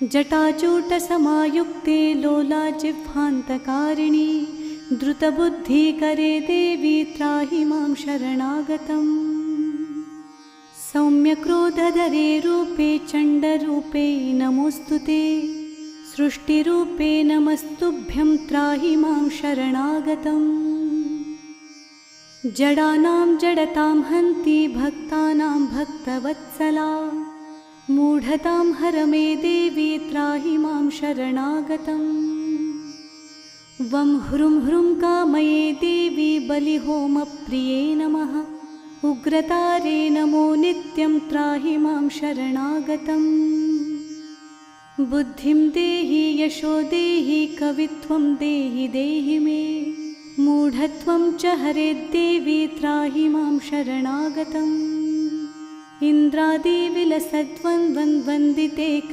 जटाचूटसमायुक्ते लोलाजिह्वान्तकारिणि द्रुतबुद्धिकरे देवी त्राहि मां शरणागतम्। सौम्यक्रोधधरे रूपे चण्डरूपे नमोऽस्तु ते, सृष्टिरूपे नमस्तुभ्यं त्राहि मां शरणागतम्। जडानां जडतां हन्ति भक्तानां भक्तवत्सला, मूढतां हर मे देवी त्राहि मां शरणागतम्। वं ह्रुं ह्रुं कामये देवी बलिहोमप्रिये नमः, उग्रतारे नमो नित्यं त्राहि मां शरणागतम्। बुद्धिं देहि यशो देहि कवित्वं देहि देहि मे, मूढत्वं च हरेद्देवी त्राहि मां शरणागतम्। इन्द्रादिविलसद्वन्द्वन्वन्दिते